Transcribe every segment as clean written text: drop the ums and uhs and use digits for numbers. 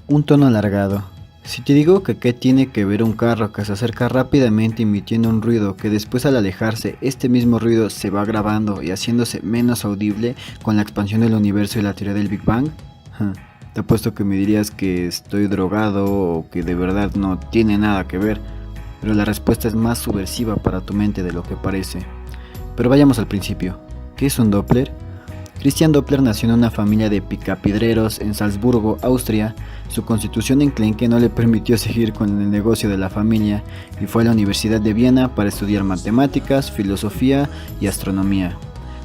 Un tono alargado. Si te digo que qué tiene que ver un carro que se acerca rápidamente emitiendo un ruido que después al alejarse este mismo ruido se va grabando y haciéndose menos audible con la expansión del universo y la teoría del Big Bang, ja, te apuesto que me dirías que estoy drogado o que de verdad no tiene nada que ver, pero la respuesta es más subversiva para tu mente de lo que parece. Pero vayamos al principio. ¿Qué es un Doppler? Christian Doppler nació en una familia de picapedreros en Salzburgo, Austria. Su constitución enclenque no le permitió seguir con el negocio de la familia y fue a la Universidad de Viena para estudiar matemáticas, filosofía y astronomía.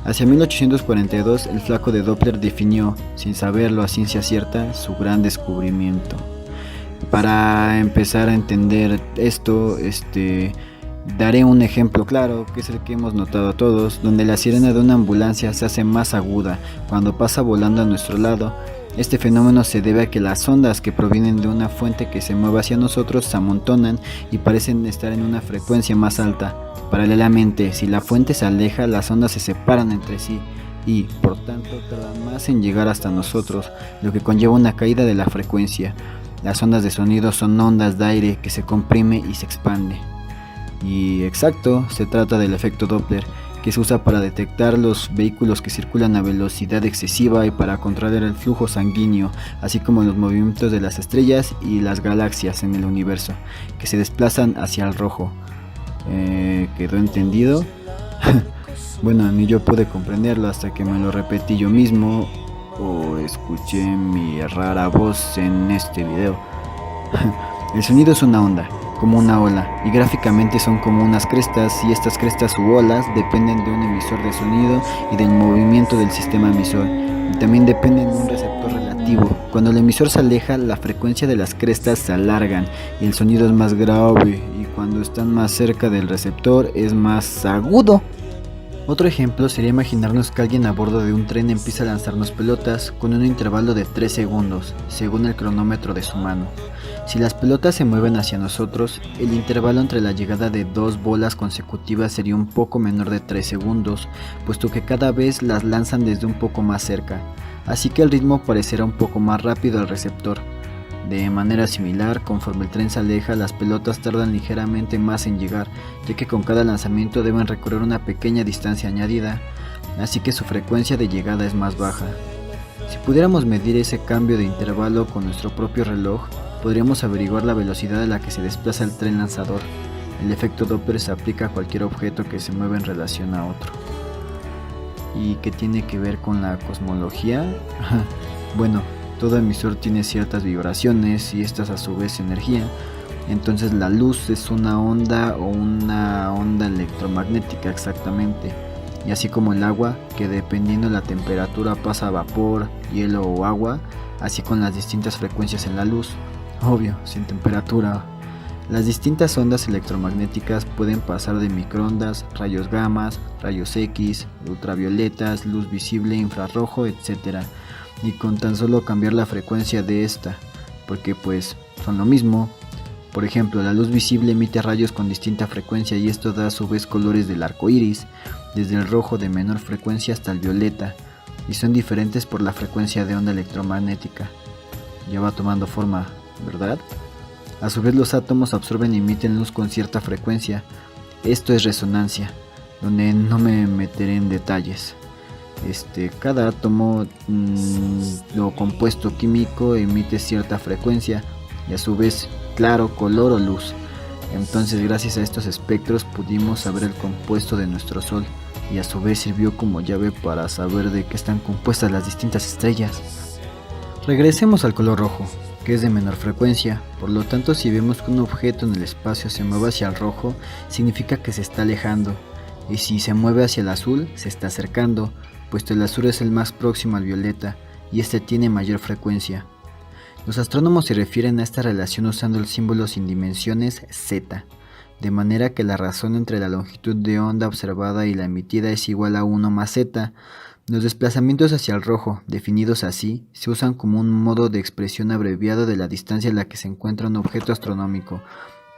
Hacia 1842 el flaco de Doppler definió, sin saberlo a ciencia cierta, su gran descubrimiento. Para empezar a entender esto, daré un ejemplo claro, que es el que hemos notado todos, donde la sirena de una ambulancia se hace más aguda cuando pasa volando a nuestro lado. Este fenómeno se debe a que las ondas que provienen de una fuente que se mueve hacia nosotros se amontonan y parecen estar en una frecuencia más alta. Paralelamente, si la fuente se aleja, las ondas se separan entre sí y, por tanto, tardan más en llegar hasta nosotros, lo que conlleva una caída de la frecuencia. Las ondas de sonido son ondas de aire que se comprime y se expande. Y exacto, se trata del efecto Doppler, que se usa para detectar los vehículos que circulan a velocidad excesiva y para controlar el flujo sanguíneo, así como los movimientos de las estrellas y las galaxias en el universo, que se desplazan hacia el rojo. ¿Quedó entendido? Bueno, ni yo pude comprenderlo hasta que me lo repetí yo mismo o escuché mi rara voz en este video. El sonido es una onda, como una ola, y gráficamente son como unas crestas, y estas crestas u olas dependen de un emisor de sonido y del movimiento del sistema emisor, y también dependen de un receptor relativo. Cuando el emisor se aleja, la frecuencia de las crestas se alargan y el sonido es más grave, y cuando están más cerca del receptor es más agudo. Otro ejemplo sería imaginarnos que alguien a bordo de un tren empieza a lanzarnos pelotas con un intervalo de 3 segundos, según el cronómetro de su mano. Si las pelotas se mueven hacia nosotros, el intervalo entre la llegada de dos bolas consecutivas sería un poco menor de 3 segundos, puesto que cada vez las lanzan desde un poco más cerca, así que el ritmo parecerá un poco más rápido al receptor. De manera similar, conforme el tren se aleja, las pelotas tardan ligeramente más en llegar, ya que con cada lanzamiento deben recorrer una pequeña distancia añadida, así que su frecuencia de llegada es más baja. Si pudiéramos medir ese cambio de intervalo con nuestro propio reloj, podríamos averiguar la velocidad a la que se desplaza el tren lanzador. El efecto Doppler se aplica a cualquier objeto que se mueva en relación a otro. ¿Y qué tiene que ver con la cosmología? Bueno, todo emisor tiene ciertas vibraciones y estas a su vez energía. Entonces la luz es una onda o una onda electromagnética exactamente. Y así como el agua, que dependiendo de la temperatura pasa a vapor, hielo o agua, así con las distintas frecuencias en la luz. Obvio, sin temperatura. Las distintas ondas electromagnéticas pueden pasar de microondas, rayos gamas, rayos X, ultravioletas, luz visible, infrarrojo, etc. Y con tan solo cambiar la frecuencia de esta, porque pues son lo mismo. Por ejemplo, la luz visible emite rayos con distinta frecuencia y esto da a su vez colores del arco iris, desde el rojo de menor frecuencia hasta el violeta, y son diferentes por la frecuencia de onda electromagnética. Ya va tomando forma, ¿verdad? A su vez los átomos absorben y emiten luz con cierta frecuencia. Esto es resonancia, donde no me meteré en detalles. Cada átomo o compuesto químico emite cierta frecuencia y a su vez claro, color o luz. Entonces gracias a estos espectros pudimos saber el compuesto de nuestro Sol y a su vez sirvió como llave para saber de qué están compuestas las distintas estrellas. Regresemos al color rojo, que es de menor frecuencia, por lo tanto si vemos que un objeto en el espacio se mueve hacia el rojo, significa que se está alejando, y si se mueve hacia el azul, se está acercando, puesto el azul es el más próximo al violeta, y este tiene mayor frecuencia. Los astrónomos se refieren a esta relación usando el símbolo sin dimensiones Z, de manera que la razón entre la longitud de onda observada y la emitida es igual a 1 más Z. Los desplazamientos hacia el rojo, definidos así, se usan como un modo de expresión abreviado de la distancia en la que se encuentra un objeto astronómico.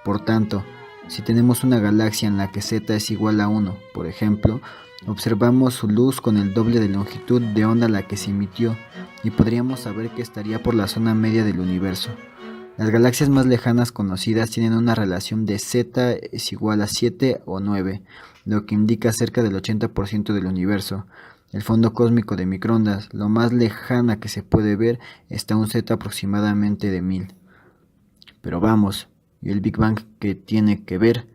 Por tanto, si tenemos una galaxia en la que Z es igual a 1, por ejemplo, Observamos su luz con el doble de longitud de onda a la que se emitió y podríamos saber que estaría por la zona media del universo. Las galaxias más lejanas conocidas tienen una relación de z es igual a 7 o 9, lo que indica cerca del 80% del universo. El fondo cósmico de microondas, lo más lejana que se puede ver, está a un z aproximadamente de 1000. Pero vamos, ¿y el Big Bang qué tiene que ver?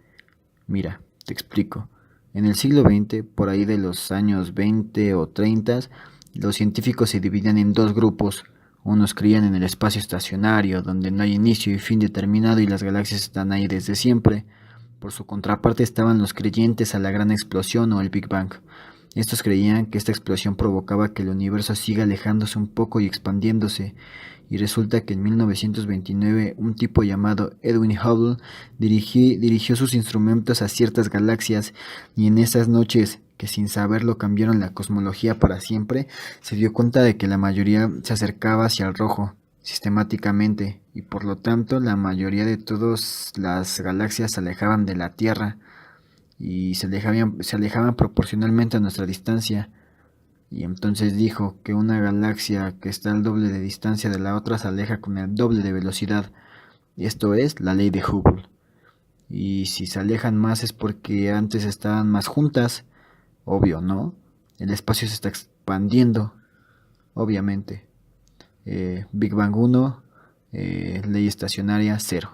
Mira, te explico. En el siglo XX, por ahí de los años 20 o 30, los científicos se dividían en dos grupos. Unos creían en el espacio estacionario, donde no hay inicio y fin determinado y las galaxias están ahí desde siempre. Por su contraparte estaban los creyentes a la gran explosión o el Big Bang. Estos creían que esta explosión provocaba que el universo siga alejándose un poco y expandiéndose, y resulta que en 1929 un tipo llamado Edwin Hubble dirigió sus instrumentos a ciertas galaxias, y en esas noches, que sin saberlo cambiaron la cosmología para siempre, se dio cuenta de que la mayoría se acercaba hacia el rojo sistemáticamente, y por lo tanto la mayoría de todas las galaxias se alejaban de la Tierra y se alejaban proporcionalmente a nuestra distancia. Y entonces dijo que una galaxia que está al doble de distancia de la otra se aleja con el doble de velocidad. Esto es la ley de Hubble. Y si se alejan más es porque antes estaban más juntas. Obvio, ¿no? El espacio se está expandiendo, obviamente. Big Bang 1, ley estacionaria 0.